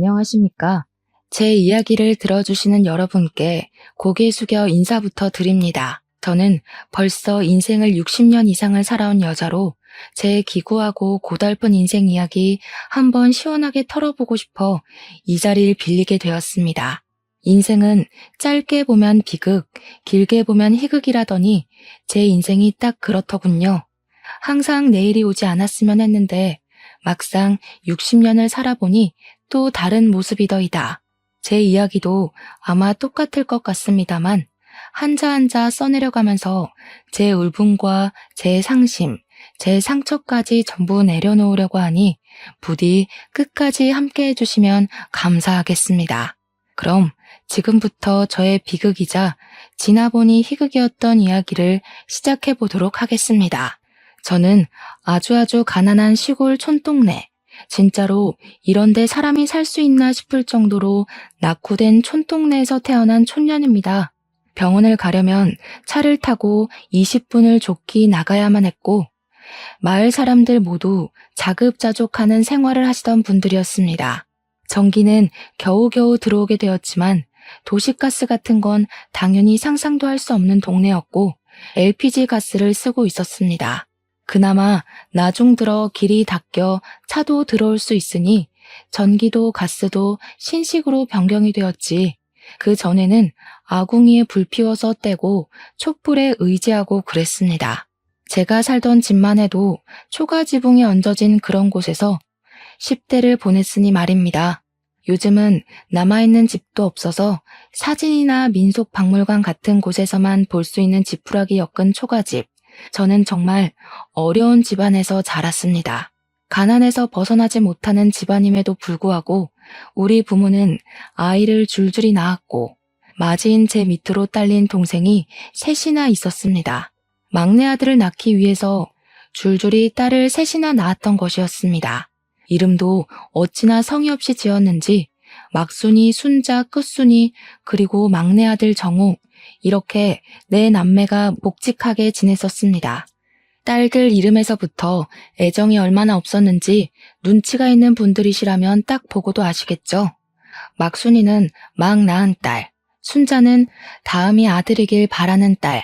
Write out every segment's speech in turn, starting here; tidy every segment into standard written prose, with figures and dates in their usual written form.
안녕하십니까? 제 이야기를 들어주시는 여러분께 고개 숙여 인사부터 드립니다. 저는 벌써 인생을 60년 이상을 살아온 여자로 제 기구하고 고달픈 인생 이야기 한번 시원하게 털어보고 싶어 이 자리를 빌리게 되었습니다. 인생은 짧게 보면 비극, 길게 보면 희극이라더니 제 인생이 딱 그렇더군요. 항상 내일이 오지 않았으면 했는데 막상 60년을 살아보니 또 다른 모습이더이다. 제 이야기도 아마 똑같을 것 같습니다만 한자 한자 써내려가면서 제 울분과 제 상심, 제 상처까지 전부 내려놓으려고 하니 부디 끝까지 함께 해주시면 감사하겠습니다. 그럼 지금부터 저의 비극이자 지나보니 희극이었던 이야기를 시작해 보도록 하겠습니다. 저는 아주 가난한 시골 촌동네, 진짜로 이런데 사람이 살 수 있나 싶을 정도로 낙후된 촌동네에서 태어난 촌년입니다. 병원을 가려면 차를 타고 20분을 좁기 나가야만 했고 마을 사람들 모두 자급자족하는 생활을 하시던 분들이었습니다. 전기는 겨우겨우 들어오게 되었지만 도시가스 같은 건 당연히 상상도 할 수 없는 동네였고 LPG 가스를 쓰고 있었습니다. 그나마 나중 들어 길이 닦여 차도 들어올 수 있으니 전기도 가스도 신식으로 변경이 되었지. 그 전에는 아궁이에 불 피워서 떼고 촛불에 의지하고 그랬습니다. 제가 살던 집만 해도 초가 지붕이 얹어진 그런 곳에서 10대를 보냈으니 말입니다. 요즘은 남아있는 집도 없어서 사진이나 민속박물관 같은 곳에서만 볼 수 있는 지푸라기 엮은 초가집. 저는 정말 어려운 집안에서 자랐습니다. 가난에서 벗어나지 못하는 집안임에도 불구하고 우리 부모는 아이를 줄줄이 낳았고 맞이인 제 밑으로 딸린 동생이 셋이나 있었습니다. 막내 아들을 낳기 위해서 줄줄이 딸을 셋이나 낳았던 것이었습니다. 이름도 어찌나 성의 없이 지었는지 막순이, 순자, 끝순이, 그리고 막내 아들 정우, 이렇게 네 남매가 묵직하게 지냈었습니다. 딸들 이름에서부터 애정이 얼마나 없었는지 눈치가 있는 분들이시라면 딱 보고도 아시겠죠? 막순이는 막 낳은 딸, 순자는 다음이 아들이길 바라는 딸,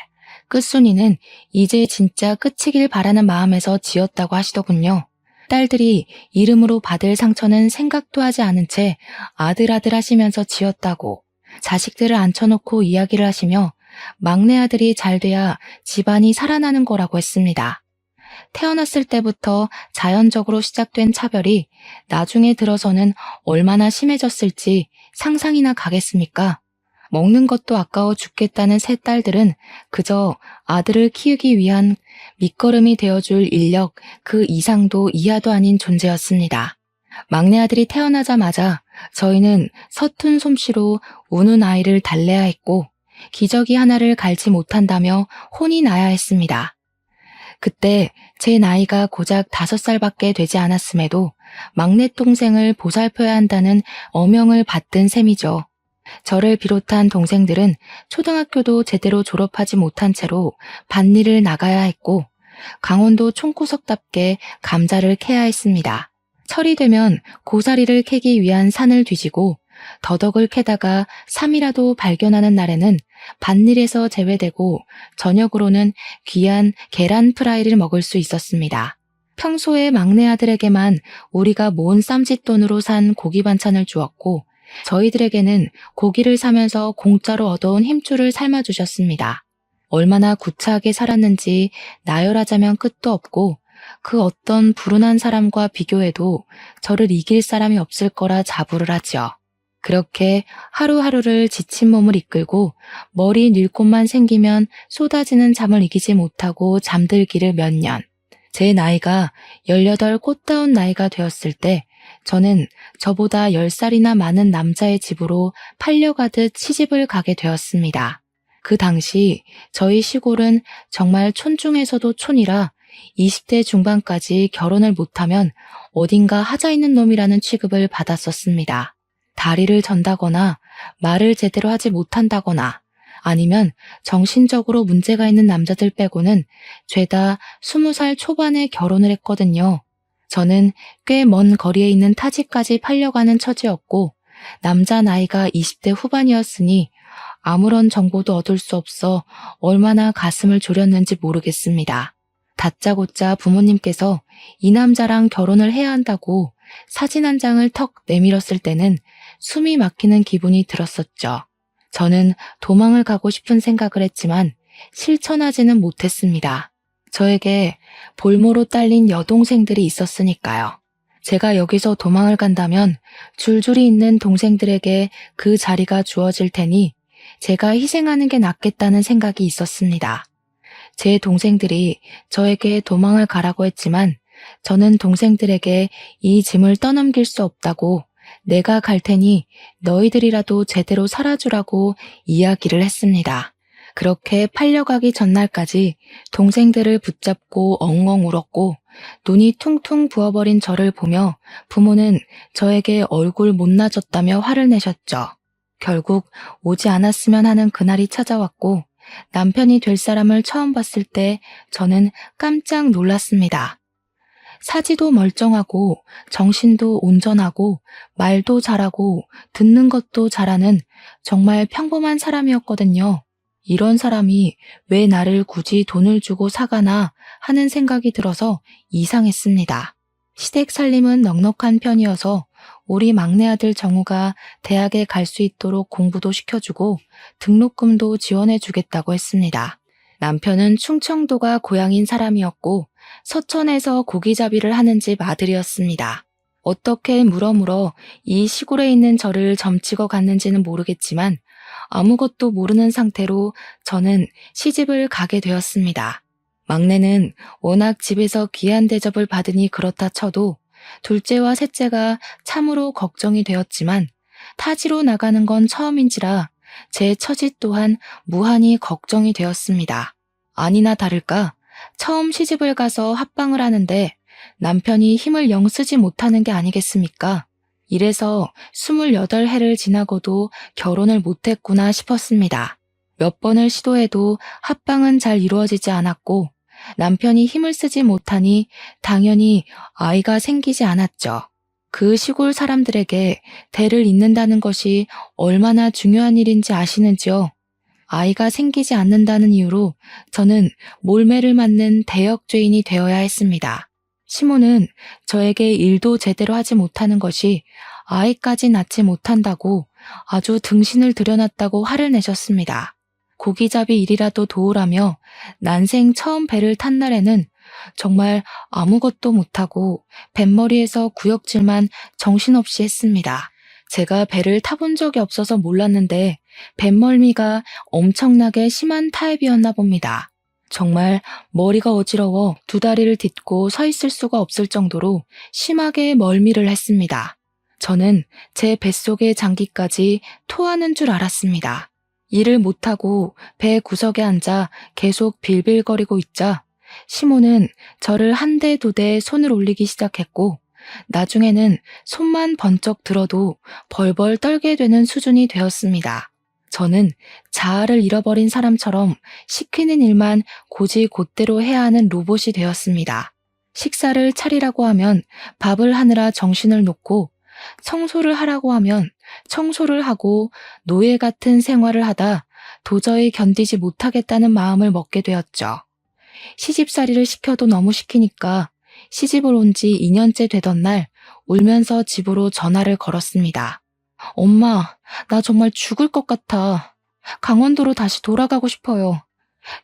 끝순이는 이제 진짜 끝이길 바라는 마음에서 지었다고 하시더군요. 딸들이 이름으로 받을 상처는 생각도 하지 않은 채 아들 하시면서 지었다고 자식들을 앉혀놓고 이야기를 하시며 막내 아들이 잘 돼야 집안이 살아나는 거라고 했습니다. 태어났을 때부터 자연적으로 시작된 차별이 나중에 들어서는 얼마나 심해졌을지 상상이나 가겠습니까? 먹는 것도 아까워 죽겠다는 세 딸들은 그저 아들을 키우기 위한 밑거름이 되어줄 인력 그 이상도 이하도 아닌 존재였습니다. 막내 아들이 태어나자마자 저희는 서툰 솜씨로 우는 아이를 달래야 했고 기저귀 하나를 갈지 못한다며 혼이 나야 했습니다. 그때 제 나이가 고작 5살밖에 되지 않았음에도 막내 동생을 보살펴야 한다는 어명을 받든 셈이죠. 저를 비롯한 동생들은 초등학교도 제대로 졸업하지 못한 채로 밭일을 나가야 했고 강원도 총구석답게 감자를 캐야 했습니다. 철이 되면 고사리를 캐기 위한 산을 뒤지고 더덕을 캐다가 삼이라도 발견하는 날에는 밭일에서 제외되고 저녁으로는 귀한 계란 프라이를 먹을 수 있었습니다. 평소에 막내 아들에게만 우리가 모은 쌈짓돈으로 산 고기 반찬을 주었고 저희들에게는 고기를 사면서 공짜로 얻어온 힘줄을 삶아주셨습니다. 얼마나 구차하게 살았는지 나열하자면 끝도 없고 그 어떤 불운한 사람과 비교해도 저를 이길 사람이 없을 거라 자부를 하죠. 그렇게 하루하루를 지친 몸을 이끌고 머리 닐 곳만 생기면 쏟아지는 잠을 이기지 못하고 잠들기를 몇 년. 제 나이가 18 꽃다운 나이가 되었을 때 저는 저보다 10살이나 많은 남자의 집으로 팔려가듯 시집을 가게 되었습니다. 그 당시 저희 시골은 정말 촌 중에서도 촌이라 20대 중반까지 결혼을 못하면 어딘가 하자 있는 놈이라는 취급을 받았었습니다. 다리를 전다거나 말을 제대로 하지 못한다거나 아니면 정신적으로 문제가 있는 남자들 빼고는 죄다 20살 초반에 결혼을 했거든요. 저는 꽤 먼 거리에 있는 타지까지 팔려가는 처지였고 남자 나이가 20대 후반이었으니 아무런 정보도 얻을 수 없어 얼마나 가슴을 졸였는지 모르겠습니다. 다짜고짜 부모님께서 이 남자랑 결혼을 해야 한다고 사진 한 장을 턱 내밀었을 때는 숨이 막히는 기분이 들었었죠. 저는 도망을 가고 싶은 생각을 했지만 실천하지는 못했습니다. 저에게 볼모로 딸린 여동생들이 있었으니까요. 제가 여기서 도망을 간다면 줄줄이 있는 동생들에게 그 자리가 주어질 테니 제가 희생하는 게 낫겠다는 생각이 있었습니다. 제 동생들이 저에게 도망을 가라고 했지만 저는 동생들에게 이 짐을 떠넘길 수 없다고 내가 갈 테니 너희들이라도 제대로 살아주라고 이야기를 했습니다. 그렇게 팔려가기 전날까지 동생들을 붙잡고 엉엉 울었고 눈이 퉁퉁 부어버린 저를 보며 부모는 저에게 얼굴 못나졌다며 화를 내셨죠. 결국 오지 않았으면 하는 그날이 찾아왔고 남편이 될 사람을 처음 봤을 때 저는 깜짝 놀랐습니다. 사지도 멀쩡하고 정신도 온전하고 말도 잘하고 듣는 것도 잘하는 정말 평범한 사람이었거든요. 이런 사람이 왜 나를 굳이 돈을 주고 사가나 하는 생각이 들어서 이상했습니다. 시댁 살림은 넉넉한 편이어서 우리 막내 아들 정우가 대학에 갈 수 있도록 공부도 시켜주고 등록금도 지원해주겠다고 했습니다. 남편은 충청도가 고향인 사람이었고 서천에서 고기잡이를 하는 집 아들이었습니다. 어떻게 물어물어 이 시골에 있는 저를 점치고 갔는지는 모르겠지만 아무것도 모르는 상태로 저는 시집을 가게 되었습니다. 막내는 워낙 집에서 귀한 대접을 받으니 그렇다 쳐도 둘째와 셋째가 참으로 걱정이 되었지만 타지로 나가는 건 처음인지라 제 처지 또한 무한히 걱정이 되었습니다. 아니나 다를까 처음 시집을 가서 합방을 하는데 남편이 힘을 영 쓰지 못하는 게 아니겠습니까? 이래서 28해를 지나고도 결혼을 못했구나 싶었습니다. 몇 번을 시도해도 합방은 잘 이루어지지 않았고 남편이 힘을 쓰지 못하니 당연히 아이가 생기지 않았죠. 그 시골 사람들에게 대를 잇는다는 것이 얼마나 중요한 일인지 아시는지요? 아이가 생기지 않는다는 이유로 저는 몰매를 맞는 대역죄인이 되어야 했습니다. 시모는 저에게 일도 제대로 하지 못하는 것이 아이까지 낳지 못한다고 아주 등신을 들여놨다고 화를 내셨습니다. 고기잡이 일이라도 도우라며 난생 처음 배를 탄 날에는 정말 아무것도 못하고 뱃머리에서 구역질만 정신없이 했습니다. 제가 배를 타본 적이 없어서 몰랐는데 뱃멀미가 엄청나게 심한 타입이었나 봅니다. 정말 머리가 어지러워 두 다리를 딛고 서 있을 수가 없을 정도로 심하게 멀미를 했습니다. 저는 제 뱃속의 장기까지 토하는 줄 알았습니다. 일을 못하고 배 구석에 앉아 계속 빌빌거리고 있자 시모는 저를 한 대 두 대 손을 올리기 시작했고 나중에는 손만 번쩍 들어도 벌벌 떨게 되는 수준이 되었습니다. 저는 자아를 잃어버린 사람처럼 시키는 일만 곧이곧대로 해야 하는 로봇이 되었습니다. 식사를 차리라고 하면 밥을 하느라 정신을 놓고 청소를 하라고 하면 청소를 하고 노예 같은 생활을 하다 도저히 견디지 못하겠다는 마음을 먹게 되었죠. 시집살이를 시켜도 너무 시키니까 시집을 온 지 2년째 되던 날 울면서 집으로 전화를 걸었습니다. 엄마, 나 정말 죽을 것 같아. 강원도로 다시 돌아가고 싶어요.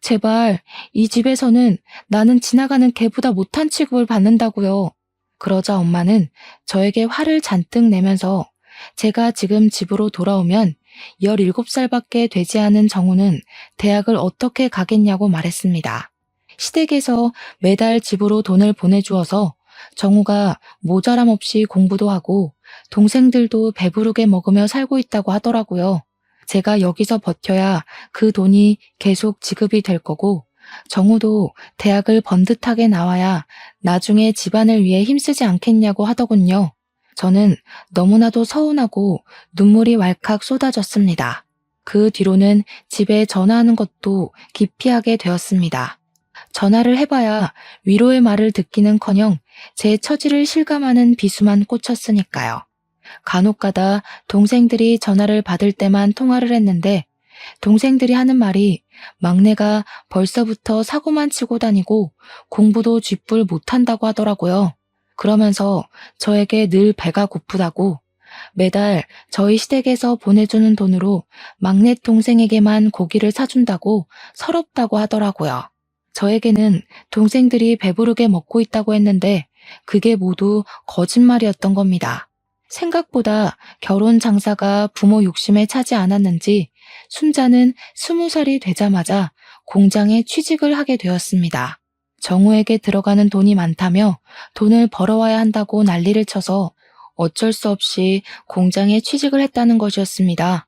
제발 이 집에서는 나는 지나가는 개보다 못한 취급을 받는다고요. 그러자 엄마는 저에게 화를 잔뜩 내면서 제가 지금 집으로 돌아오면 17살밖에 되지 않은 정우는 대학을 어떻게 가겠냐고 말했습니다. 시댁에서 매달 집으로 돈을 보내주어서 정우가 모자람 없이 공부도 하고 동생들도 배부르게 먹으며 살고 있다고 하더라고요. 제가 여기서 버텨야 그 돈이 계속 지급이 될 거고 정우도 대학을 번듯하게 나와야 나중에 집안을 위해 힘쓰지 않겠냐고 하더군요. 저는 너무나도 서운하고 눈물이 왈칵 쏟아졌습니다. 그 뒤로는 집에 전화하는 것도 기피하게 되었습니다. 전화를 해봐야 위로의 말을 듣기는커녕 제 처지를 실감하는 비수만 꽂혔으니까요. 간혹가다 동생들이 전화를 받을 때만 통화를 했는데 동생들이 하는 말이 막내가 벌써부터 사고만 치고 다니고 공부도 쥐뿔 못한다고 하더라고요. 그러면서 저에게 늘 배가 고프다고 매달 저희 시댁에서 보내주는 돈으로 막내 동생에게만 고기를 사준다고 서럽다고 하더라고요. 저에게는 동생들이 배부르게 먹고 있다고 했는데 그게 모두 거짓말이었던 겁니다. 생각보다 결혼 장사가 부모 욕심에 차지 않았는지 순자는 20살이 되자마자 공장에 취직을 하게 되었습니다. 정우에게 들어가는 돈이 많다며 돈을 벌어와야 한다고 난리를 쳐서 어쩔 수 없이 공장에 취직을 했다는 것이었습니다.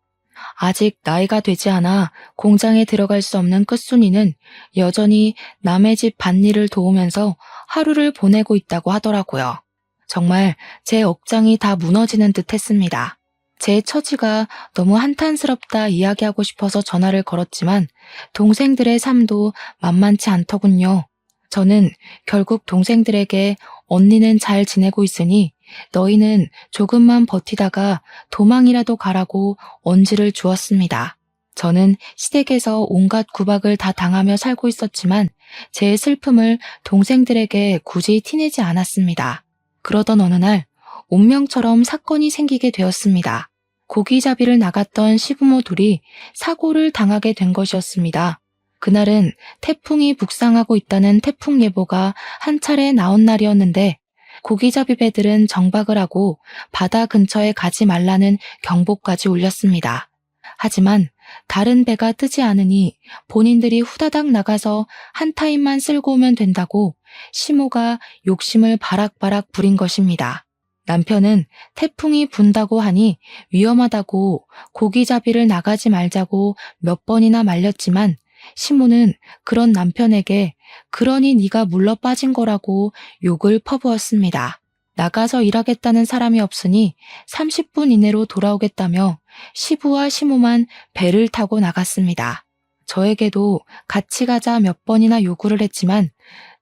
아직 나이가 되지 않아 공장에 들어갈 수 없는 끝순이는 여전히 남의 집 밭일을 도우면서 하루를 보내고 있다고 하더라고요. 정말 제 억장이 다 무너지는 듯 했습니다. 제 처지가 너무 한탄스럽다 이야기하고 싶어서 전화를 걸었지만 동생들의 삶도 만만치 않더군요. 저는 결국 동생들에게 언니는 잘 지내고 있으니 너희는 조금만 버티다가 도망이라도 가라고 언지를 주었습니다. 저는 시댁에서 온갖 구박을 다 당하며 살고 있었지만 제 슬픔을 동생들에게 굳이 티내지 않았습니다. 그러던 어느 날 운명처럼 사건이 생기게 되었습니다. 고기잡이를 나갔던 시부모 둘이 사고를 당하게 된 것이었습니다. 그날은 태풍이 북상하고 있다는 태풍 예보가 한 차례 나온 날이었는데 고기잡이 배들은 정박을 하고 바다 근처에 가지 말라는 경보까지 울렸습니다. 하지만 다른 배가 뜨지 않으니 본인들이 후다닥 나가서 한 타임만 쓸고 오면 된다고 시모가 욕심을 바락바락 부린 것입니다. 남편은 태풍이 분다고 하니 위험하다고 고기잡이를 나가지 말자고 몇 번이나 말렸지만 시모는 그런 남편에게 그러니 네가 물러 빠진 거라고 욕을 퍼부었습니다. 나가서 일하겠다는 사람이 없으니 30분 이내로 돌아오겠다며 시부와 시모만 배를 타고 나갔습니다. 저에게도 같이 가자 몇 번이나 요구를 했지만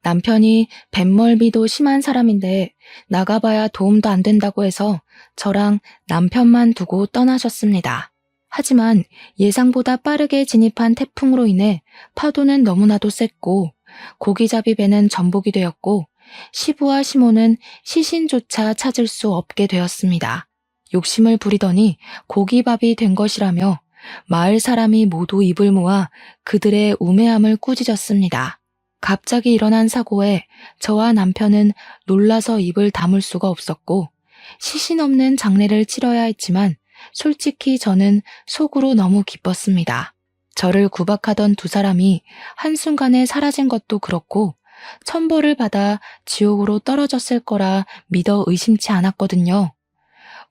남편이 뱃멀미도 심한 사람인데 나가봐야 도움도 안 된다고 해서 저랑 남편만 두고 떠나셨습니다. 하지만 예상보다 빠르게 진입한 태풍으로 인해 파도는 너무나도 셌고 고기잡이 배는 전복이 되었고 시부와 시모는 시신조차 찾을 수 없게 되었습니다. 욕심을 부리더니 고기밥이 된 것이라며 마을 사람이 모두 입을 모아 그들의 우매함을 꾸짖었습니다. 갑자기 일어난 사고에 저와 남편은 놀라서 입을 다물 수가 없었고 시신 없는 장례를 치러야 했지만 솔직히 저는 속으로 너무 기뻤습니다. 저를 구박하던 두 사람이 한순간에 사라진 것도 그렇고 천벌을 받아 지옥으로 떨어졌을 거라 믿어 의심치 않았거든요.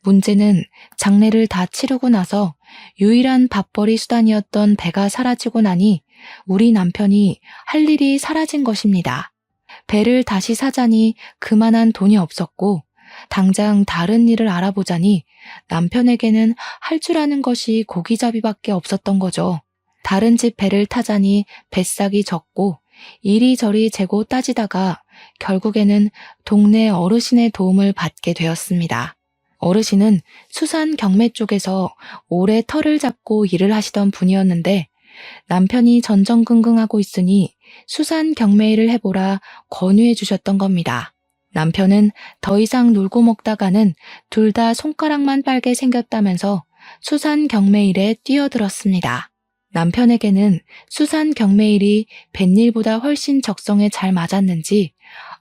문제는 장례를 다 치르고 나서 유일한 밥벌이 수단이었던 배가 사라지고 나니 우리 남편이 할 일이 사라진 것입니다. 배를 다시 사자니 그만한 돈이 없었고 당장 다른 일을 알아보자니 남편에게는 할 줄 아는 것이 고기잡이밖에 없었던 거죠. 다른 집 배를 타자니 뱃삭이 적고 이리저리 재고 따지다가 결국에는 동네 어르신의 도움을 받게 되었습니다. 어르신은 수산 경매 쪽에서 오래 터를 잡고 일을 하시던 분이었는데 남편이 전전긍긍하고 있으니 수산 경매일을 해보라 권유해 주셨던 겁니다. 남편은 더 이상 놀고 먹다가는 둘 다 손가락만 빨게 생겼다면서 수산 경매일에 뛰어들었습니다. 남편에게는 수산 경매일이 뱃일보다 훨씬 적성에 잘 맞았는지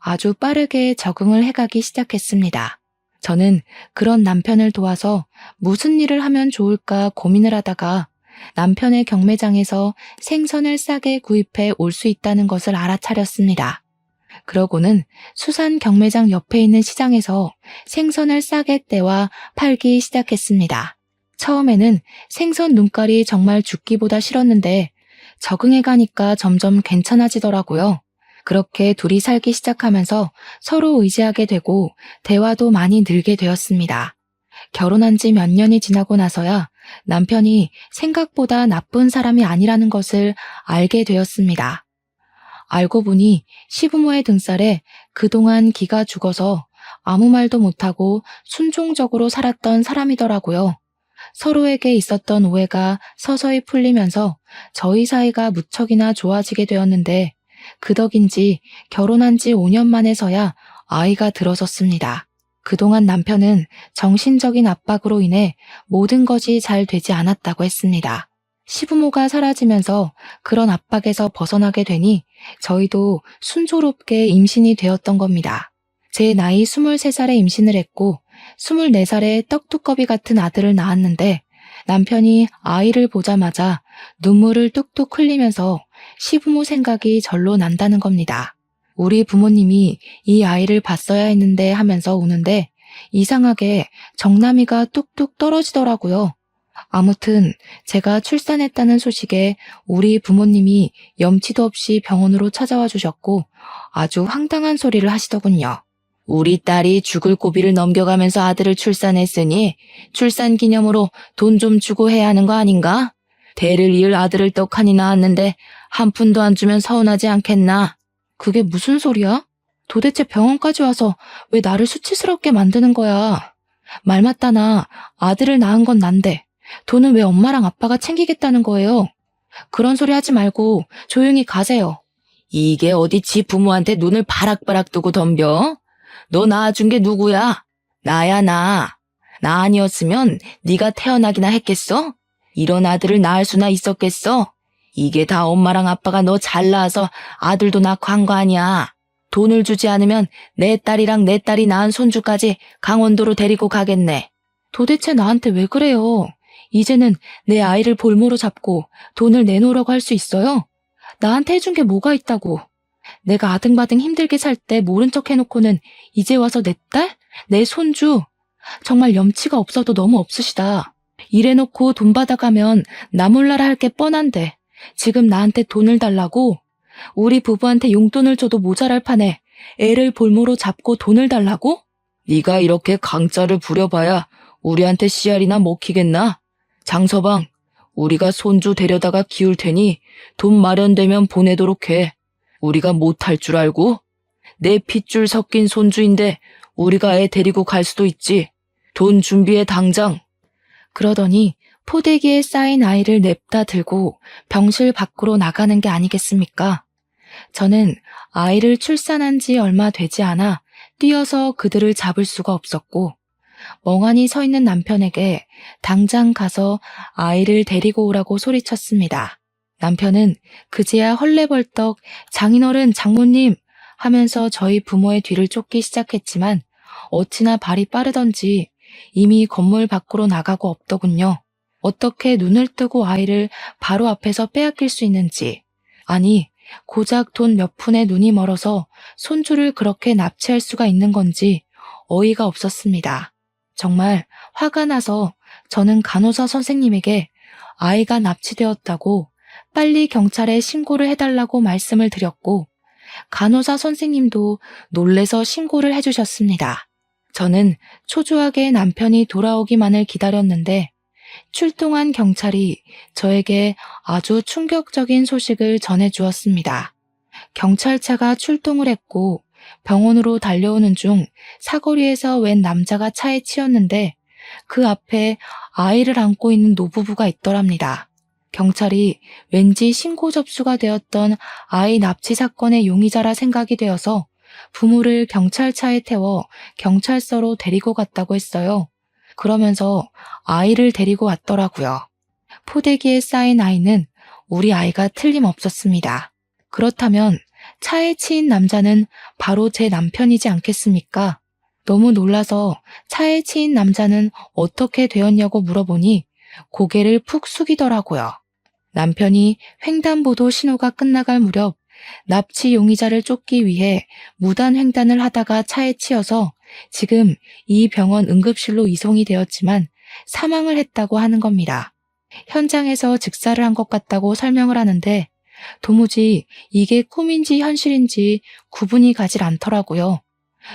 아주 빠르게 적응을 해가기 시작했습니다. 저는 그런 남편을 도와서 무슨 일을 하면 좋을까 고민을 하다가 남편의 경매장에서 생선을 싸게 구입해 올 수 있다는 것을 알아차렸습니다. 그러고는 수산 경매장 옆에 있는 시장에서 생선을 싸게 떼와 팔기 시작했습니다. 처음에는 생선 눈깔이 정말 죽기보다 싫었는데 적응해 가니까 점점 괜찮아지더라고요. 그렇게 둘이 살기 시작하면서 서로 의지하게 되고 대화도 많이 늘게 되었습니다. 결혼한 지 몇 년이 지나고 나서야 남편이 생각보다 나쁜 사람이 아니라는 것을 알게 되었습니다. 알고 보니 시부모의 등살에 그동안 기가 죽어서 아무 말도 못하고 순종적으로 살았던 사람이더라고요. 서로에게 있었던 오해가 서서히 풀리면서 저희 사이가 무척이나 좋아지게 되었는데 그 덕인지 결혼한 지 5년 만에서야 아이가 들어섰습니다. 그동안 남편은 정신적인 압박으로 인해 모든 것이 잘 되지 않았다고 했습니다. 시부모가 사라지면서 그런 압박에서 벗어나게 되니 저희도 순조롭게 임신이 되었던 겁니다. 제 나이 23살에 임신을 했고 24살에 떡두꺼비 같은 아들을 낳았는데 남편이 아이를 보자마자 눈물을 뚝뚝 흘리면서 시부모 생각이 절로 난다는 겁니다. 우리 부모님이 이 아이를 봤어야 했는데 하면서 우는데 이상하게 정남이가 뚝뚝 떨어지더라고요. 아무튼 제가 출산했다는 소식에 우리 부모님이 염치도 없이 병원으로 찾아와 주셨고 아주 황당한 소리를 하시더군요. 우리 딸이 죽을 고비를 넘겨가면서 아들을 출산했으니 출산 기념으로 돈 좀 주고 해야 하는 거 아닌가? 대를 이을 아들을 떡하니 낳았는데 한 푼도 안 주면 서운하지 않겠나? 그게 무슨 소리야? 도대체 병원까지 와서 왜 나를 수치스럽게 만드는 거야? 말 맞다나 아들을 낳은 건 난데 돈은 왜 엄마랑 아빠가 챙기겠다는 거예요? 그런 소리 하지 말고 조용히 가세요. 이게 어디 지 부모한테 눈을 바락바락 뜨고 덤벼? 너 낳아준 게 누구야? 나야 나. 나 아니었으면 네가 태어나기나 했겠어? 이런 아들을 낳을 수나 있었겠어? 이게 다 엄마랑 아빠가 너 잘 낳아서 아들도 낳고 한 거 아니야. 돈을 주지 않으면 내 딸이랑 내 딸이 낳은 손주까지 강원도로 데리고 가겠네. 도대체 나한테 왜 그래요? 이제는 내 아이를 볼모로 잡고 돈을 내놓으라고 할 수 있어요? 나한테 해준 게 뭐가 있다고. 내가 아등바등 힘들게 살 때 모른 척 해놓고는 이제 와서 내 딸? 내 손주? 정말 염치가 없어도 너무 없으시다. 이래놓고 돈 받아가면 나 몰라라 할 게 뻔한데 지금 나한테 돈을 달라고? 우리 부부한테 용돈을 줘도 모자랄 판에 애를 볼모로 잡고 돈을 달라고? 네가 이렇게 강짜를 부려봐야 우리한테 씨알이나 먹히겠나? 장서방, 우리가 손주 데려다가 키울 테니 돈 마련되면 보내도록 해. 우리가 못할 줄 알고? 내 핏줄 섞인 손주인데 우리가 애 데리고 갈 수도 있지. 돈 준비해 당장. 그러더니 포대기에 쌓인 아이를 냅다 들고 병실 밖으로 나가는 게 아니겠습니까? 저는 아이를 출산한 지 얼마 되지 않아 뛰어서 그들을 잡을 수가 없었고 멍하니 서 있는 남편에게 당장 가서 아이를 데리고 오라고 소리쳤습니다. 남편은 그제야 헐레벌떡 장인어른 장모님 하면서 저희 부모의 뒤를 쫓기 시작했지만 어찌나 발이 빠르던지 이미 건물 밖으로 나가고 없더군요. 어떻게 눈을 뜨고 아이를 바로 앞에서 빼앗길 수 있는지, 아니 고작 돈 몇 푼에 눈이 멀어서 손주를 그렇게 납치할 수가 있는 건지 어이가 없었습니다. 정말 화가 나서 저는 간호사 선생님에게 아이가 납치되었다고 빨리 경찰에 신고를 해달라고 말씀을 드렸고 간호사 선생님도 놀래서 신고를 해주셨습니다. 저는 초조하게 남편이 돌아오기만을 기다렸는데 출동한 경찰이 저에게 아주 충격적인 소식을 전해주었습니다. 경찰차가 출동을 했고 병원으로 달려오는 중 사거리에서 웬 남자가 차에 치였는데 그 앞에 아이를 안고 있는 노부부가 있더랍니다. 경찰이 왠지 신고 접수가 되었던 아이 납치 사건의 용의자라 생각이 되어서 부모를 경찰차에 태워 경찰서로 데리고 갔다고 했어요. 그러면서 아이를 데리고 왔더라고요. 포대기에 쌓인 아이는 우리 아이가 틀림없었습니다. 그렇다면 차에 치인 남자는 바로 제 남편이지 않겠습니까? 너무 놀라서 차에 치인 남자는 어떻게 되었냐고 물어보니 고개를 푹 숙이더라고요. 남편이 횡단보도 신호가 끝나갈 무렵 납치 용의자를 쫓기 위해 무단 횡단을 하다가 차에 치여서 지금 이 병원 응급실로 이송이 되었지만 사망을 했다고 하는 겁니다. 현장에서 즉사를 한 것 같다고 설명을 하는데 도무지 이게 꿈인지 현실인지 구분이 가질 않더라고요.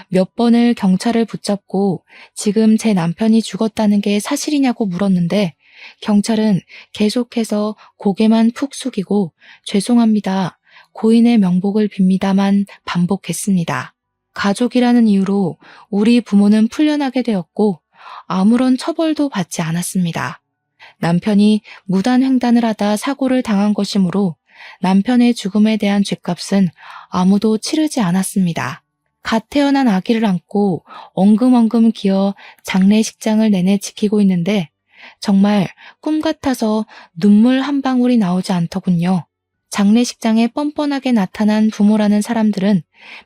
몇 번을 경찰을 붙잡고 지금 제 남편이 죽었다는 게 사실이냐고 물었는데 경찰은 계속해서 고개만 푹 숙이고 죄송합니다. 고인의 명복을 빕니다만 반복했습니다. 가족이라는 이유로 우리 부모는 풀려나게 되었고 아무런 처벌도 받지 않았습니다. 남편이 무단 횡단을 하다 사고를 당한 것이므로 남편의 죽음에 대한 죗값은 아무도 치르지 않았습니다. 갓 태어난 아기를 안고 엉금엉금 기어 장례식장을 내내 지키고 있는데 정말 꿈 같아서 눈물 한 방울이 나오지 않더군요. 장례식장에 뻔뻔하게 나타난 부모라는 사람들은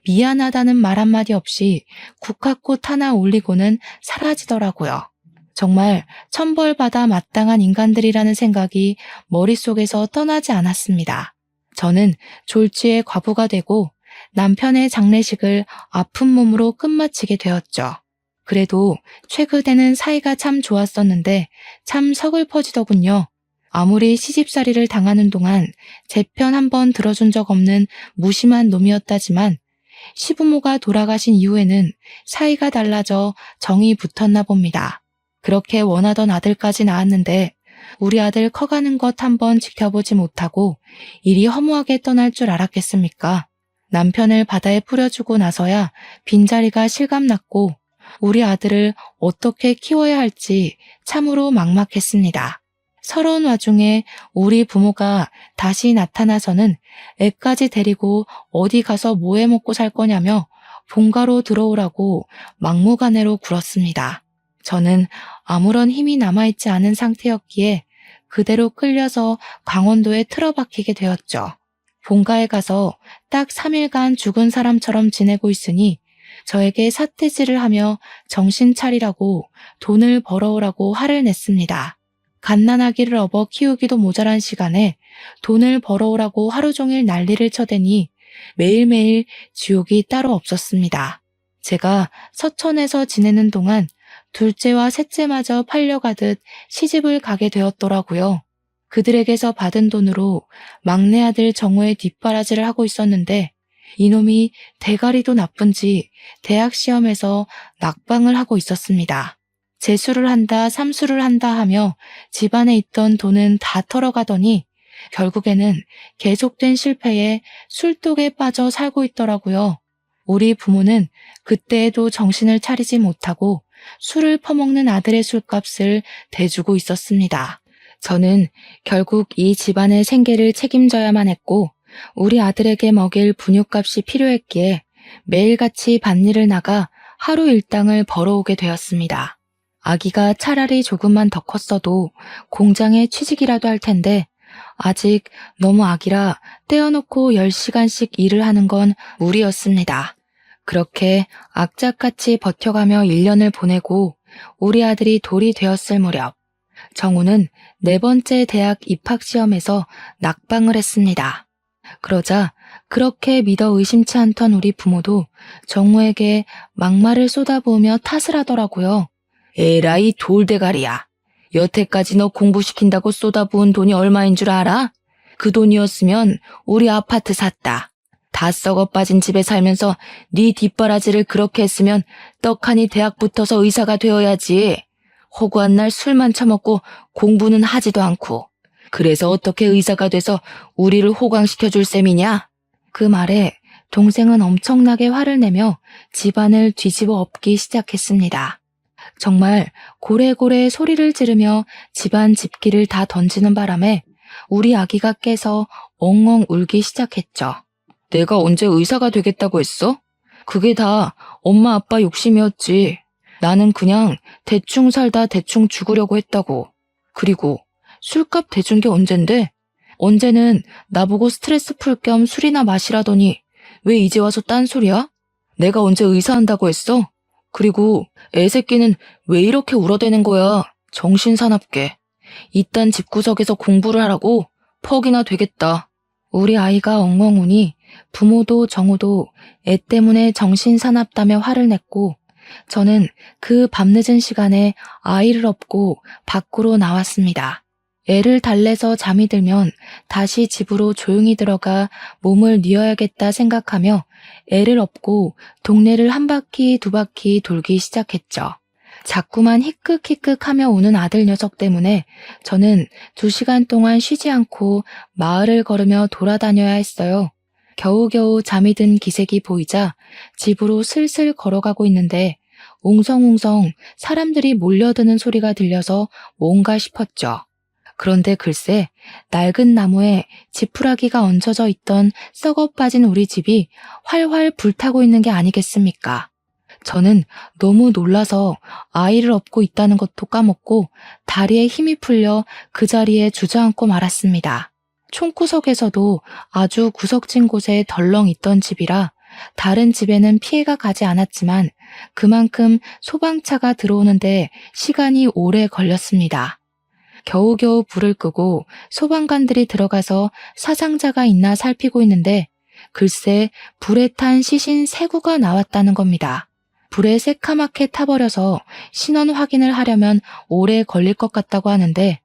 미안하다는 말 한마디 없이 국화꽃 하나 올리고는 사라지더라고요. 정말 천벌받아 마땅한 인간들이라는 생각이 머릿속에서 떠나지 않았습니다. 저는 졸지에 과부가 되고 남편의 장례식을 아픈 몸으로 끝마치게 되었죠. 그래도 최근에는 사이가 참 좋았었는데 참 서글퍼지더군요. 아무리 시집살이를 당하는 동안 제 편 한 번 들어준 적 없는 무심한 놈이었다지만 시부모가 돌아가신 이후에는 사이가 달라져 정이 붙었나 봅니다. 그렇게 원하던 아들까지 낳았는데 우리 아들 커가는 것 한번 지켜보지 못하고 이리 허무하게 떠날 줄 알았겠습니까? 남편을 바다에 뿌려주고 나서야 빈자리가 실감났고 우리 아들을 어떻게 키워야 할지 참으로 막막했습니다. 서러운 와중에 우리 부모가 다시 나타나서는 애까지 데리고 어디 가서 뭐 해 먹고 살 거냐며 본가로 들어오라고 막무가내로 굴었습니다. 저는 아무런 힘이 남아있지 않은 상태였기에 그대로 끌려서 강원도에 틀어박히게 되었죠. 본가에 가서 딱 3일간 죽은 사람처럼 지내고 있으니 저에게 삿대질을 하며 정신 차리라고 돈을 벌어오라고 화를 냈습니다. 갓난아기를 업어 키우기도 모자란 시간에 돈을 벌어오라고 하루 종일 난리를 쳐대니 매일매일 지옥이 따로 없었습니다. 제가 서천에서 지내는 동안 둘째와 셋째마저 팔려가듯 시집을 가게 되었더라고요. 그들에게서 받은 돈으로 막내 아들 정우의 뒷바라지를 하고 있었는데 이놈이 대가리도 나쁜지 대학 시험에서 낙방을 하고 있었습니다. 재수를 한다, 삼수를 한다 하며 집안에 있던 돈은 다 털어가더니 결국에는 계속된 실패에 술독에 빠져 살고 있더라고요. 우리 부모는 그때에도 정신을 차리지 못하고 술을 퍼먹는 아들의 술값을 대주고 있었습니다. 저는 결국 이 집안의 생계를 책임져야만 했고 우리 아들에게 먹일 분유값이 필요했기에 매일같이 밭일을 나가 하루 일당을 벌어오게 되었습니다. 아기가 차라리 조금만 더 컸어도 공장에 취직이라도 할 텐데 아직 너무 아기라 떼어놓고 10시간씩 일을 하는 건 무리였습니다. 그렇게 악착같이 버텨가며 1년을 보내고 우리 아들이 돌이 되었을 무렵 정우는 4번째 대학 입학시험에서 낙방을 했습니다. 그러자 그렇게 믿어 의심치 않던 우리 부모도 정우에게 막말을 쏟아부으며 탓을 하더라고요. 에라이 돌대가리야. 여태까지 너 공부시킨다고 쏟아부은 돈이 얼마인 줄 알아? 그 돈이었으면 우리 아파트 샀다. 다 썩어 빠진 집에 살면서 네 뒷바라지를 그렇게 했으면 떡하니 대학 붙어서 의사가 되어야지. 허구한 날 술만 처먹고 공부는 하지도 않고. 그래서 어떻게 의사가 돼서 우리를 호강시켜줄 셈이냐? 그 말에 동생은 엄청나게 화를 내며 집안을 뒤집어 엎기 시작했습니다. 정말 고래고래 소리를 지르며 집안 집기를 다 던지는 바람에 우리 아기가 깨서 엉엉 울기 시작했죠. 내가 언제 의사가 되겠다고 했어? 그게 다 엄마 아빠 욕심이었지. 나는 그냥 대충 살다 대충 죽으려고 했다고. 그리고 술값 대준 게 언젠데? 언제는 나보고 스트레스 풀 겸 술이나 마시라더니 왜 이제 와서 딴소리야? 내가 언제 의사한다고 했어? 그리고 애새끼는 왜 이렇게 울어대는 거야? 정신사납게. 이딴 집구석에서 공부를 하라고? 퍽이나 되겠다. 우리 아이가 엉엉 우니 부모도 정우도 애 때문에 정신사납다며 화를 냈고 저는 그 밤늦은 시간에 아이를 업고 밖으로 나왔습니다. 애를 달래서 잠이 들면 다시 집으로 조용히 들어가 몸을 뉘어야겠다 생각하며 애를 업고 동네를 한 바퀴 두 바퀴 돌기 시작했죠. 자꾸만 히끗히끗하며 우는 아들 녀석 때문에 저는 2시간 동안 쉬지 않고 마을을 걸으며 돌아다녀야 했어요. 겨우겨우 잠이 든 기색이 보이자 집으로 슬슬 걸어가고 있는데 웅성웅성 사람들이 몰려드는 소리가 들려서 뭔가 싶었죠. 그런데 글쎄 낡은 나무에 지푸라기가 얹혀져 있던 썩어 빠진 우리 집이 활활 불타고 있는 게 아니겠습니까? 저는 너무 놀라서 아이를 업고 있다는 것도 까먹고 다리에 힘이 풀려 그 자리에 주저앉고 말았습니다. 총구석에서도 아주 구석진 곳에 덜렁 있던 집이라 다른 집에는 피해가 가지 않았지만 그만큼 소방차가 들어오는데 시간이 오래 걸렸습니다. 겨우겨우 불을 끄고 소방관들이 들어가서 사상자가 있나 살피고 있는데 글쎄 불에 탄 시신 3구가 나왔다는 겁니다. 불에 새카맣게 타버려서 신원 확인을 하려면 오래 걸릴 것 같다고 하는데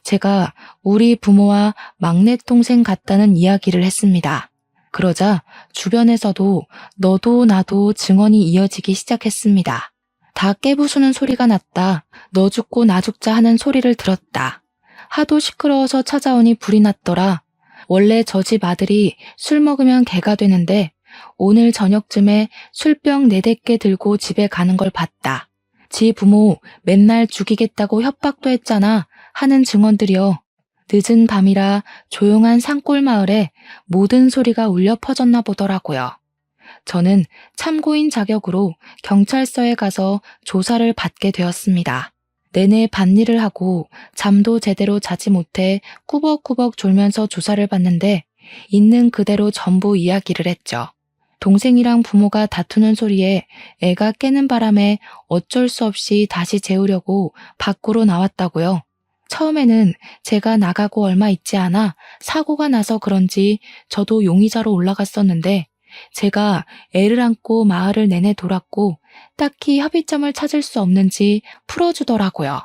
제가 우리 부모와 막내 동생 같다는 이야기를 했습니다. 그러자 주변에서도 너도 나도 증언이 이어지기 시작했습니다. 다 깨부수는 소리가 났다. 너 죽고 나 죽자 하는 소리를 들었다. 하도 시끄러워서 찾아오니 불이 났더라. 원래 저 집 아들이 술 먹으면 개가 되는데 오늘 저녁쯤에 술병 4-5개 들고 집에 가는 걸 봤다. 지 부모 맨날 죽이겠다고 협박도 했잖아 하는 증언들이여. 늦은 밤이라 조용한 산골 마을에 모든 소리가 울려 퍼졌나 보더라고요. 저는 참고인 자격으로 경찰서에 가서 조사를 받게 되었습니다. 내내 밭일을 하고 잠도 제대로 자지 못해 꾸벅꾸벅 졸면서 조사를 받는데 있는 그대로 전부 이야기를 했죠. 동생이랑 부모가 다투는 소리에 애가 깨는 바람에 어쩔 수 없이 다시 재우려고 밖으로 나왔다고요. 처음에는 제가 나가고 얼마 있지 않아 사고가 나서 그런지 저도 용의자로 올라갔었는데 제가 애를 안고 마을을 내내 돌았고 딱히 협의점을 찾을 수 없는지 풀어주더라고요.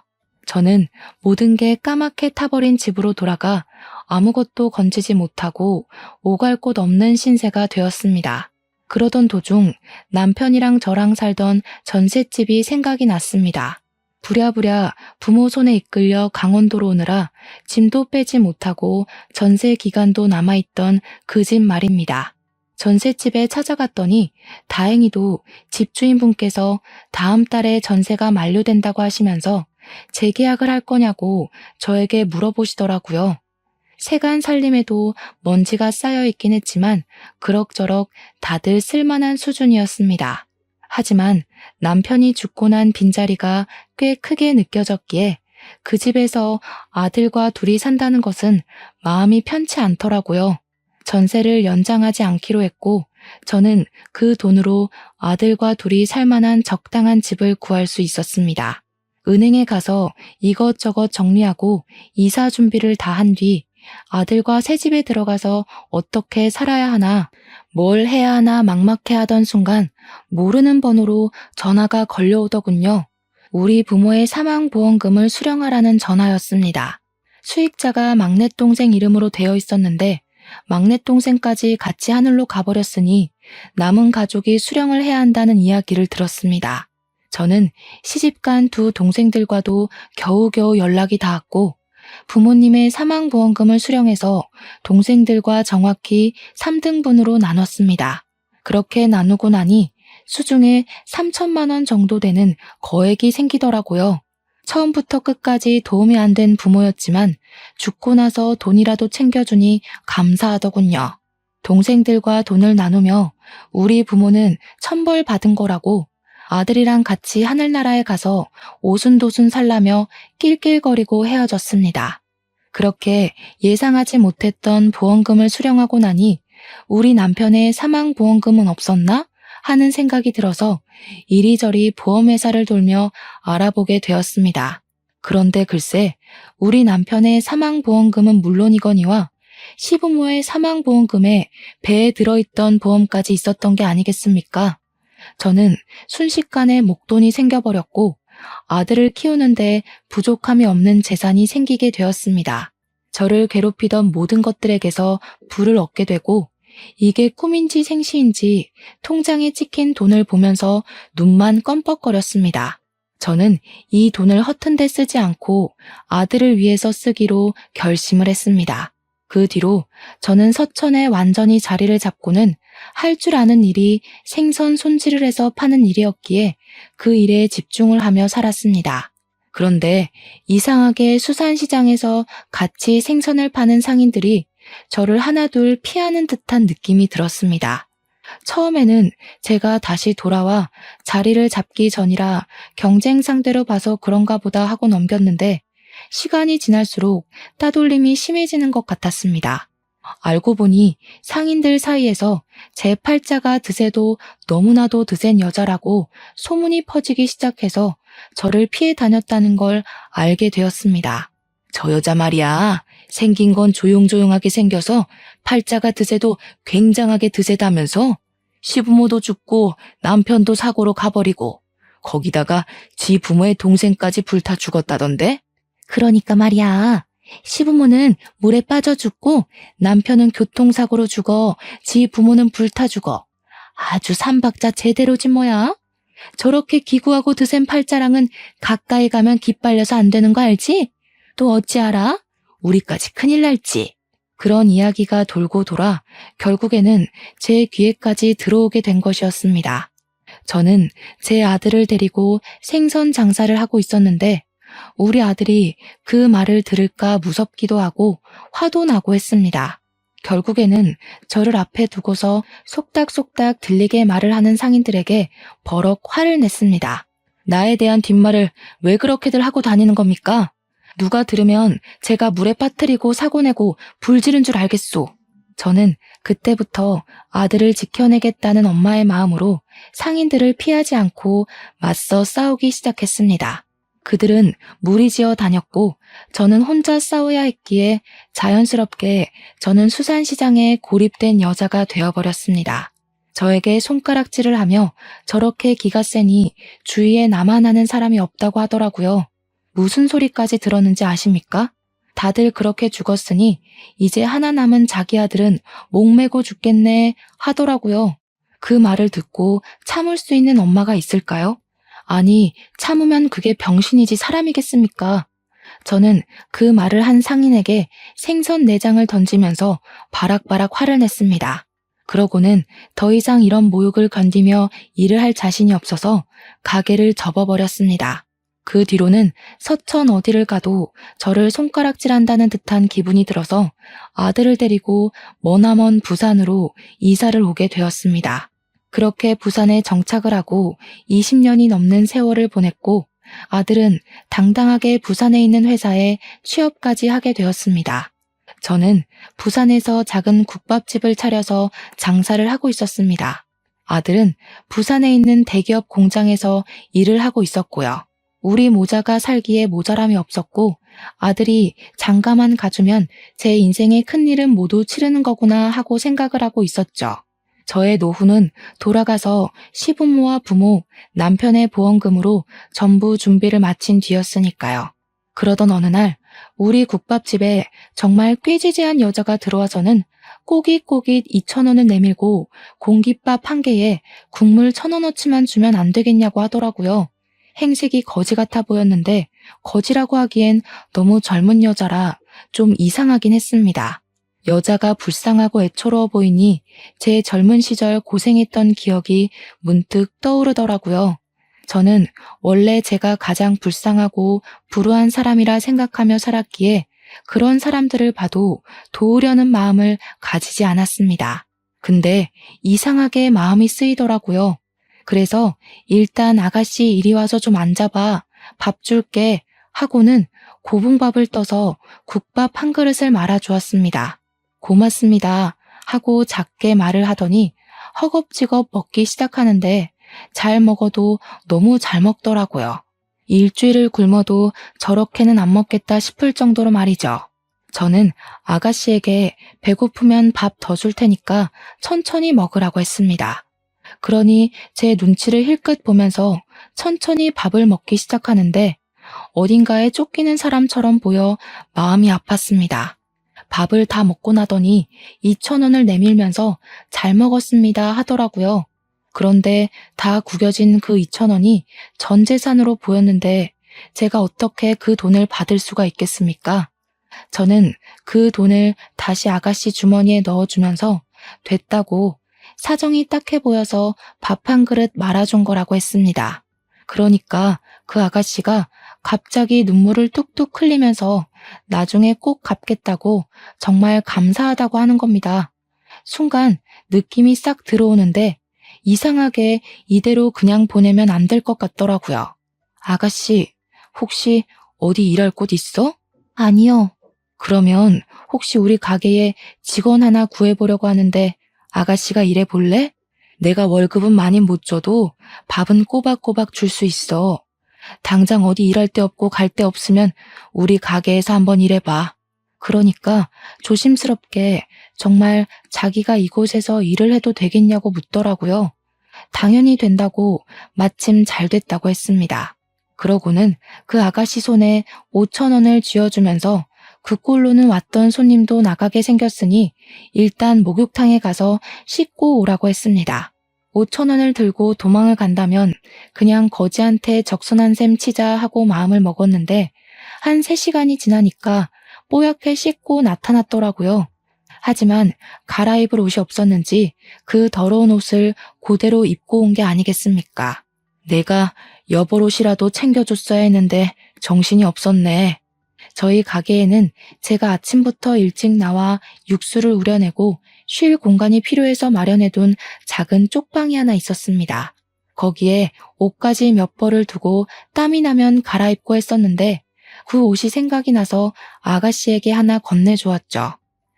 저는 모든 게 까맣게 타버린 집으로 돌아가 아무것도 건지지 못하고 오갈 곳 없는 신세가 되었습니다. 그러던 도중 남편이랑 저랑 살던 전셋집이 생각이 났습니다. 부랴부랴 부모 손에 이끌려 강원도로 오느라 짐도 빼지 못하고 전세 기간도 남아있던 그 집 말입니다. 전셋집에 찾아갔더니 다행히도 집주인분께서 다음 달에 전세가 만료된다고 하시면서 재계약을 할 거냐고 저에게 물어보시더라고요. 세간 살림에도 먼지가 쌓여 있긴 했지만 그럭저럭 다들 쓸만한 수준이었습니다. 하지만 남편이 죽고 난 빈자리가 꽤 크게 느껴졌기에 그 집에서 아들과 둘이 산다는 것은 마음이 편치 않더라고요. 전세를 연장하지 않기로 했고 저는 그 돈으로 아들과 둘이 살만한 적당한 집을 구할 수 있었습니다. 은행에 가서 이것저것 정리하고 이사 준비를 다 한 뒤 아들과 새 집에 들어가서 어떻게 살아야 하나, 뭘 해야 하나 막막해하던 순간 모르는 번호로 전화가 걸려오더군요. 우리 부모의 사망보험금을 수령하라는 전화였습니다. 수익자가 막내 동생 이름으로 되어 있었는데 막내 동생까지 같이 하늘로 가버렸으니 남은 가족이 수령을 해야 한다는 이야기를 들었습니다. 저는 시집간 2 동생들과도 겨우겨우 연락이 닿았고 부모님의 사망보험금을 수령해서 동생들과 정확히 3등분으로 나눴습니다. 그렇게 나누고 나니 수중에 3천만 원 정도 되는 거액이 생기더라고요. 처음부터 끝까지 도움이 안 된 부모였지만 죽고 나서 돈이라도 챙겨주니 감사하더군요. 동생들과 돈을 나누며 우리 부모는 천벌 받은 거라고 아들이랑 같이 하늘나라에 가서 오순도순 살라며 낄낄거리고 헤어졌습니다. 그렇게 예상하지 못했던 보험금을 수령하고 나니 우리 남편의 사망보험금은 없었나? 하는 생각이 들어서 이리저리 보험회사를 돌며 알아보게 되었습니다. 그런데 글쎄 우리 남편의 사망보험금은 물론이거니와 시부모의 사망보험금에 배에 들어있던 보험까지 있었던 게 아니겠습니까? 저는 순식간에 목돈이 생겨버렸고 아들을 키우는데 부족함이 없는 재산이 생기게 되었습니다. 저를 괴롭히던 모든 것들에게서 불을 얻게 되고 이게 꿈인지 생시인지 통장에 찍힌 돈을 보면서 눈만 껌뻑거렸습니다. 저는 이 돈을 허튼 데 쓰지 않고 아들을 위해서 쓰기로 결심을 했습니다. 그 뒤로 저는 서천에 완전히 자리를 잡고는 할 줄 아는 일이 생선 손질을 해서 파는 일이었기에 그 일에 집중을 하며 살았습니다. 그런데 이상하게 수산시장에서 같이 생선을 파는 상인들이 저를 하나둘 피하는 듯한 느낌이 들었습니다. 처음에는 제가 다시 돌아와 자리를 잡기 전이라 경쟁 상대로 봐서 그런가 보다 하고 넘겼는데 시간이 지날수록 따돌림이 심해지는 것 같았습니다. 알고 보니 상인들 사이에서 제 팔자가 드세도 너무나도 드센 여자라고 소문이 퍼지기 시작해서 저를 피해 다녔다는 걸 알게 되었습니다. 저 여자 말이야. 생긴 건 조용조용하게 생겨서 팔자가 드세도 굉장하게 드세다면서 시부모도 죽고 남편도 사고로 가버리고 거기다가 지 부모의 동생까지 불타 죽었다던데? 그러니까 말이야. 시부모는 물에 빠져 죽고 남편은 교통사고로 죽어 지 부모는 불타 죽어. 아주 삼박자 제대로지 뭐야? 저렇게 기구하고 드센 팔자랑은 가까이 가면 기빨려서 안 되는 거 알지? 또 어찌 알아? 우리까지 큰일 날지. 그런 이야기가 돌고 돌아 결국에는 제 귀에까지 들어오게 된 것이었습니다. 저는 제 아들을 데리고 생선 장사를 하고 있었는데 우리 아들이 그 말을 들을까 무섭기도 하고 화도 나고 했습니다. 결국에는 저를 앞에 두고서 속닥속닥 들리게 말을 하는 상인들에게 버럭 화를 냈습니다. 나에 대한 뒷말을 왜 그렇게들 하고 다니는 겁니까? 누가 들으면 제가 물에 빠뜨리고 사고 내고 불 지른 줄 알겠소. 저는 그때부터 아들을 지켜내겠다는 엄마의 마음으로 상인들을 피하지 않고 맞서 싸우기 시작했습니다. 그들은 무리지어 다녔고 저는 혼자 싸워야 했기에 자연스럽게 저는 수산시장에 고립된 여자가 되어버렸습니다. 저에게 손가락질을 하며 저렇게 기가 세니 주위에 나만 아는 사람이 없다고 하더라고요. 무슨 소리까지 들었는지 아십니까? 다들 그렇게 죽었으니 이제 하나 남은 자기 아들은 목매고 죽겠네 하더라고요. 그 말을 듣고 참을 수 있는 엄마가 있을까요? 아니, 참으면 그게 병신이지 사람이겠습니까? 저는 그 말을 한 상인에게 생선 내장을 던지면서 바락바락 화를 냈습니다. 그러고는 더 이상 이런 모욕을 견디며 일을 할 자신이 없어서 가게를 접어버렸습니다. 그 뒤로는 서천 어디를 가도 저를 손가락질한다는 듯한 기분이 들어서 아들을 데리고 머나먼 부산으로 이사를 오게 되었습니다. 그렇게 부산에 정착을 하고 20년이 넘는 세월을 보냈고 아들은 당당하게 부산에 있는 회사에 취업까지 하게 되었습니다. 저는 부산에서 작은 국밥집을 차려서 장사를 하고 있었습니다. 아들은 부산에 있는 대기업 공장에서 일을 하고 있었고요. 우리 모자가 살기에 모자람이 없었고 아들이 장가만 가주면 제 인생의 큰일은 모두 치르는 거구나 하고 생각을 하고 있었죠. 저의 노후는 돌아가서 시부모와 부모, 남편의 보험금으로 전부 준비를 마친 뒤였으니까요. 그러던 어느 날 우리 국밥집에 정말 꾀지지한 여자가 들어와서는 꼬깃꼬깃 2,000원을 내밀고 공깃밥 한 개에 국물 1,000원어치만 주면 안 되겠냐고 하더라고요. 행색이 거지 같아 보였는데 거지라고 하기엔 너무 젊은 여자라 좀 이상하긴 했습니다. 여자가 불쌍하고 애처로워 보이니 제 젊은 시절 고생했던 기억이 문득 떠오르더라고요. 저는 원래 제가 가장 불쌍하고 불우한 사람이라 생각하며 살았기에 그런 사람들을 봐도 도우려는 마음을 가지지 않았습니다. 근데 이상하게 마음이 쓰이더라고요. 그래서 일단 아가씨 이리 와서 좀 앉아봐. 밥 줄게 하고는 고봉밥을 떠서 국밥 한 그릇을 말아주었습니다. 고맙습니다 하고 작게 말을 하더니 허겁지겁 먹기 시작하는데 잘 먹어도 너무 잘 먹더라고요. 일주일을 굶어도 저렇게는 안 먹겠다 싶을 정도로 말이죠. 저는 아가씨에게 배고프면 밥 더 줄 테니까 천천히 먹으라고 했습니다. 그러니 제 눈치를 힐끗 보면서 천천히 밥을 먹기 시작하는데 어딘가에 쫓기는 사람처럼 보여 마음이 아팠습니다. 밥을 다 먹고 나더니 2,000원을 내밀면서 잘 먹었습니다 하더라고요. 그런데 다 구겨진 그 2,000원이 전 재산으로 보였는데 제가 어떻게 그 돈을 받을 수가 있겠습니까? 저는 그 돈을 다시 아가씨 주머니에 넣어주면서 됐다고 사정이 딱해 보여서 밥 한 그릇 말아준 거라고 했습니다. 그러니까 그 아가씨가 갑자기 눈물을 뚝뚝 흘리면서 나중에 꼭 갚겠다고 정말 감사하다고 하는 겁니다. 순간 느낌이 싹 들어오는데 이상하게 이대로 그냥 보내면 안 될 것 같더라고요. 아가씨, 혹시 어디 일할 곳 있어? 아니요. 그러면 혹시 우리 가게에 직원 하나 구해보려고 하는데 아가씨가 일해볼래? 내가 월급은 많이 못 줘도 밥은 꼬박꼬박 줄 수 있어. 당장 어디 일할 데 없고 갈 데 없으면 우리 가게에서 한번 일해봐. 그러니까 조심스럽게 정말 자기가 이곳에서 일을 해도 되겠냐고 묻더라고요. 당연히 된다고 마침 잘 됐다고 했습니다. 그러고는 그 아가씨 손에 5천 원을 쥐어주면서 그 꼴로는 왔던 손님도 나가게 생겼으니 일단 목욕탕에 가서 씻고 오라고 했습니다. 5천 원을 들고 도망을 간다면 그냥 거지한테 적선한 셈 치자 하고 마음을 먹었는데 한 3시간이 지나니까 뽀얗게 씻고 나타났더라고요. 하지만 갈아입을 옷이 없었는지 그 더러운 옷을 그대로 입고 온 게 아니겠습니까? 내가 여벌옷이라도 챙겨줬어야 했는데 정신이 없었네. 저희 가게에는 제가 아침부터 일찍 나와 육수를 우려내고 쉴 공간이 필요해서 마련해둔 작은 쪽방이 하나 있었습니다. 거기에 옷까지 몇 벌을 두고 땀이 나면 갈아입고 했었는데 그 옷이 생각이 나서 아가씨에게 하나 건네주었죠.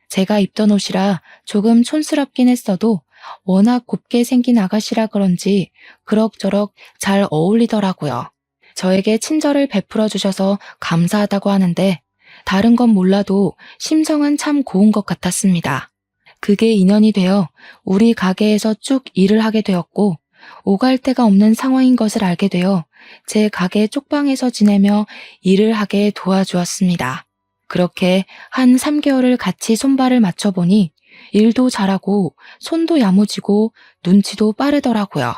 제가 입던 옷이라 조금 촌스럽긴 했어도 워낙 곱게 생긴 아가씨라 그런지 그럭저럭 잘 어울리더라고요. 저에게 친절을 베풀어 주셔서 감사하다고 하는데 다른 건 몰라도 심성은 참 고운 것 같았습니다. 그게 인연이 되어 우리 가게에서 쭉 일을 하게 되었고 오갈 데가 없는 상황인 것을 알게 되어 제 가게 쪽방에서 지내며 일을 하게 도와주었습니다. 그렇게 한 3개월을 같이 손발을 맞춰보니 일도 잘하고 손도 야무지고 눈치도 빠르더라고요.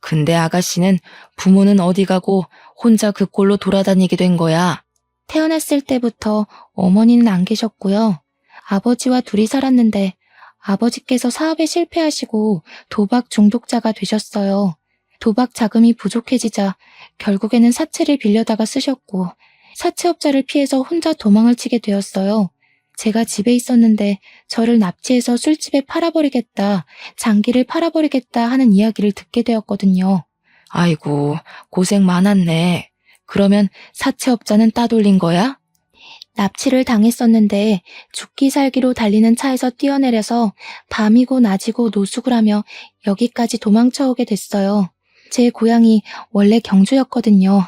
근데 아가씨는 부모는 어디 가고 혼자 그 꼴로 돌아다니게 된 거야? 태어났을 때부터 어머니는 안 계셨고요. 아버지와 둘이 살았는데 아버지께서 사업에 실패하시고 도박 중독자가 되셨어요. 도박 자금이 부족해지자 결국에는 사채를 빌려다가 쓰셨고 사채업자를 피해서 혼자 도망을 치게 되었어요. 제가 집에 있었는데 저를 납치해서 술집에 팔아버리겠다, 장기를 팔아버리겠다 하는 이야기를 듣게 되었거든요. 아이고, 고생 많았네. 그러면 사채업자는 따돌린 거야? 납치를 당했었는데 죽기 살기로 달리는 차에서 뛰어내려서 밤이고 낮이고 노숙을 하며 여기까지 도망쳐오게 됐어요. 제 고향이 원래 경주였거든요.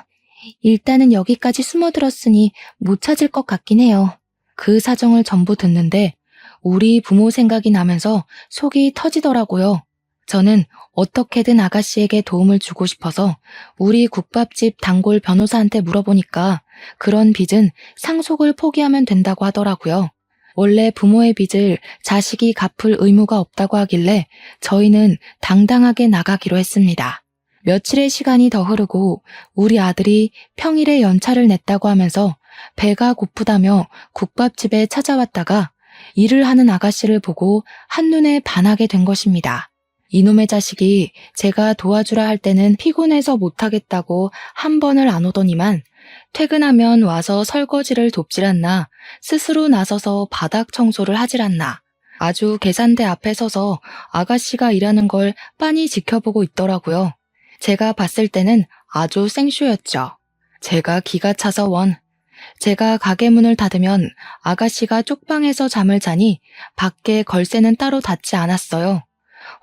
일단은 여기까지 숨어들었으니 못 찾을 것 같긴 해요. 그 사정을 전부 듣는데 우리 부모 생각이 나면서 속이 터지더라고요. 저는 어떻게든 아가씨에게 도움을 주고 싶어서 우리 국밥집 단골 변호사한테 물어보니까 그런 빚은 상속을 포기하면 된다고 하더라고요. 원래 부모의 빚을 자식이 갚을 의무가 없다고 하길래 저희는 당당하게 나가기로 했습니다. 며칠의 시간이 더 흐르고 우리 아들이 평일에 연차를 냈다고 하면서 배가 고프다며 국밥집에 찾아왔다가 일을 하는 아가씨를 보고 한눈에 반하게 된 것입니다. 이놈의 자식이 제가 도와주라 할 때는 피곤해서 못하겠다고 한 번을 안 오더니만 퇴근하면 와서 설거지를 돕질 않나, 스스로 나서서 바닥 청소를 하질 않나, 아주 계산대 앞에 서서 아가씨가 일하는 걸 빤히 지켜보고 있더라고요. 제가 봤을 때는 아주 생쇼였죠. 제가 기가 차서 제가 가게 문을 닫으면 아가씨가 쪽방에서 잠을 자니 밖에 걸쇠는 따로 닫지 않았어요.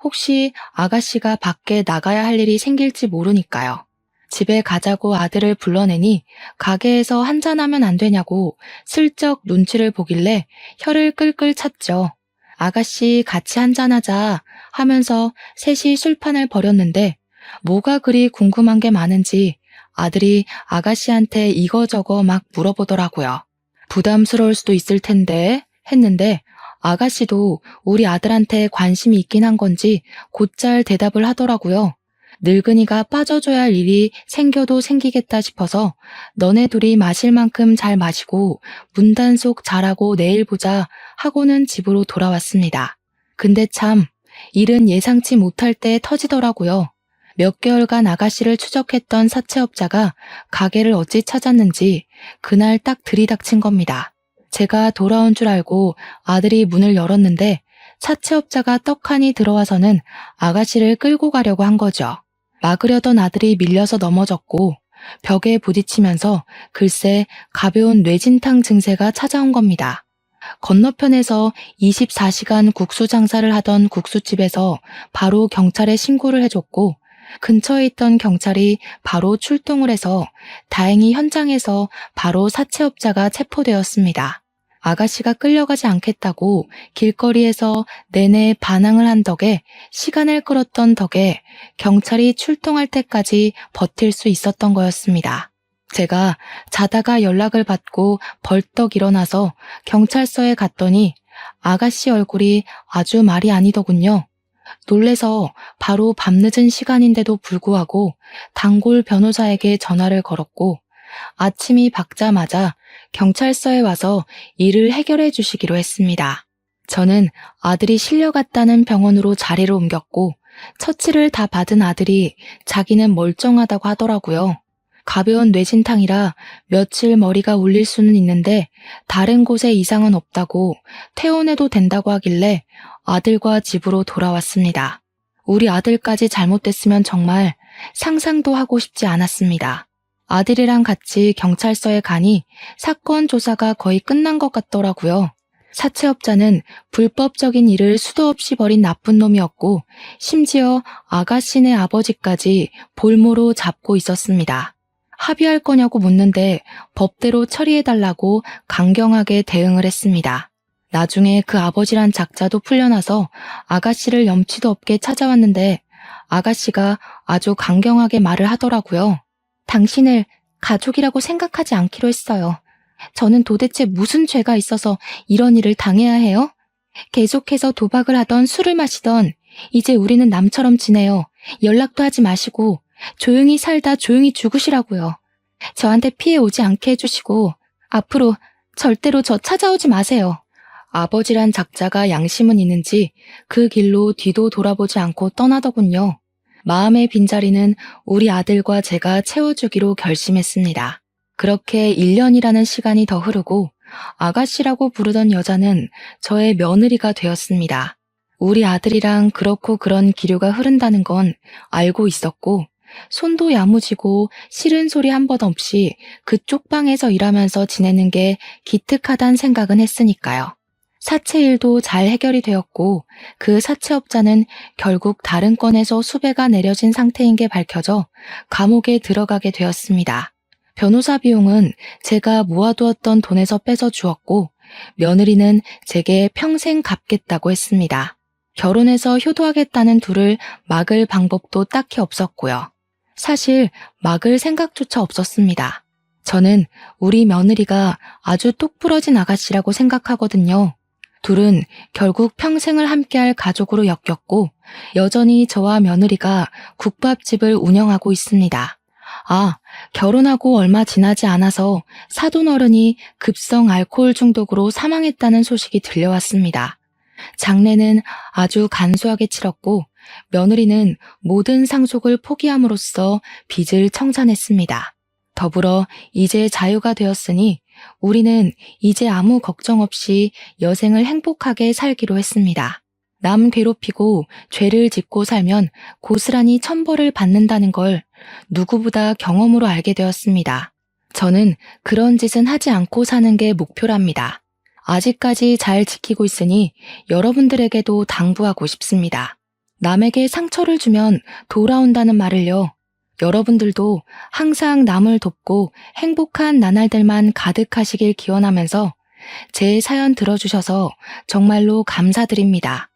혹시 아가씨가 밖에 나가야 할 일이 생길지 모르니까요. 집에 가자고 아들을 불러내니 가게에서 한잔하면 안 되냐고 슬쩍 눈치를 보길래 혀를 끌끌 찼죠. 아가씨 같이 한잔하자 하면서 셋이 술판을 벌였는데 뭐가 그리 궁금한 게 많은지 아들이 아가씨한테 이거저거 막 물어보더라고요. 부담스러울 수도 있을 텐데 했는데 아가씨도 우리 아들한테 관심이 있긴 한 건지 곧잘 대답을 하더라고요. 늙은이가 빠져줘야 할 일이 생겨도 생기겠다 싶어서 너네 둘이 마실 만큼 잘 마시고 문단속 잘하고 내일 보자 하고는 집으로 돌아왔습니다. 근데 참 일은 예상치 못할 때 터지더라고요. 몇 개월간 아가씨를 추적했던 사채업자가 가게를 어찌 찾았는지 그날 딱 들이닥친 겁니다. 제가 돌아온 줄 알고 아들이 문을 열었는데 사채업자가 떡하니 들어와서는 아가씨를 끌고 가려고 한 거죠. 막으려던 아들이 밀려서 넘어졌고 벽에 부딪히면서 글쎄 가벼운 뇌진탕 증세가 찾아온 겁니다. 건너편에서 24시간 국수 장사를 하던 국수집에서 바로 경찰에 신고를 해줬고 근처에 있던 경찰이 바로 출동을 해서 다행히 현장에서 바로 사채업자가 체포되었습니다. 아가씨가 끌려가지 않겠다고 길거리에서 내내 반항을 한 덕에 시간을 끌었던 덕에 경찰이 출동할 때까지 버틸 수 있었던 거였습니다. 제가 자다가 연락을 받고 벌떡 일어나서 경찰서에 갔더니 아가씨 얼굴이 아주 말이 아니더군요. 놀래서 바로 밤늦은 시간인데도 불구하고 단골 변호사에게 전화를 걸었고 아침이 밝자마자 경찰서에 와서 일을 해결해 주시기로 했습니다. 저는 아들이 실려갔다는 병원으로 자리를 옮겼고 처치를 다 받은 아들이 자기는 멀쩡하다고 하더라고요. 가벼운 뇌진탕이라 며칠 머리가 울릴 수는 있는데 다른 곳에 이상은 없다고 퇴원해도 된다고 하길래 아들과 집으로 돌아왔습니다. 우리 아들까지 잘못됐으면 정말 상상도 하고 싶지 않았습니다. 아들이랑 같이 경찰서에 가니 사건 조사가 거의 끝난 것 같더라고요. 사채업자는 불법적인 일을 수도 없이 벌인 나쁜 놈이었고 심지어 아가씨네 아버지까지 볼모로 잡고 있었습니다. 합의할 거냐고 묻는데 법대로 처리해달라고 강경하게 대응을 했습니다. 나중에 그 아버지란 작자도 풀려나서 아가씨를 염치도 없게 찾아왔는데 아가씨가 아주 강경하게 말을 하더라고요. 당신을 가족이라고 생각하지 않기로 했어요. 저는 도대체 무슨 죄가 있어서 이런 일을 당해야 해요? 계속해서 도박을 하던 술을 마시던 이제 우리는 남처럼 지내요. 연락도 하지 마시고 조용히 살다 조용히 죽으시라고요. 저한테 피해 오지 않게 해주시고 앞으로 절대로 저 찾아오지 마세요. 아버지란 작자가 양심은 있는지 그 길로 뒤도 돌아보지 않고 떠나더군요. 마음의 빈자리는 우리 아들과 제가 채워주기로 결심했습니다. 그렇게 1년이라는 시간이 더 흐르고 아가씨라고 부르던 여자는 저의 며느리가 되었습니다. 우리 아들이랑 그렇고 그런 기류가 흐른다는 건 알고 있었고 손도 야무지고 싫은 소리 한 번 없이 그쪽 방에서 일하면서 지내는 게 기특하단 생각은 했으니까요. 사채 일도 잘 해결이 되었고 그 사채업자는 결국 다른 건에서 수배가 내려진 상태인 게 밝혀져 감옥에 들어가게 되었습니다. 변호사 비용은 제가 모아두었던 돈에서 빼서 주었고 며느리는 제게 평생 갚겠다고 했습니다. 결혼해서 효도하겠다는 둘을 막을 방법도 딱히 없었고요. 사실 막을 생각조차 없었습니다. 저는 우리 며느리가 아주 똑부러진 아가씨라고 생각하거든요. 둘은 결국 평생을 함께할 가족으로 엮였고 여전히 저와 며느리가 국밥집을 운영하고 있습니다. 아, 결혼하고 얼마 지나지 않아서 사돈 어른이 급성 알코올 중독으로 사망했다는 소식이 들려왔습니다. 장례는 아주 간소하게 치렀고 며느리는 모든 상속을 포기함으로써 빚을 청산했습니다. 더불어 이제 자유가 되었으니 우리는 이제 아무 걱정 없이 여생을 행복하게 살기로 했습니다. 남 괴롭히고 죄를 짓고 살면 고스란히 천벌을 받는다는 걸 누구보다 경험으로 알게 되었습니다. 저는 그런 짓은 하지 않고 사는 게 목표랍니다. 아직까지 잘 지키고 있으니 여러분들에게도 당부하고 싶습니다. 남에게 상처를 주면 돌아온다는 말을요. 여러분들도 항상 남을 돕고 행복한 나날들만 가득하시길 기원하면서 제 사연 들어주셔서 정말로 감사드립니다.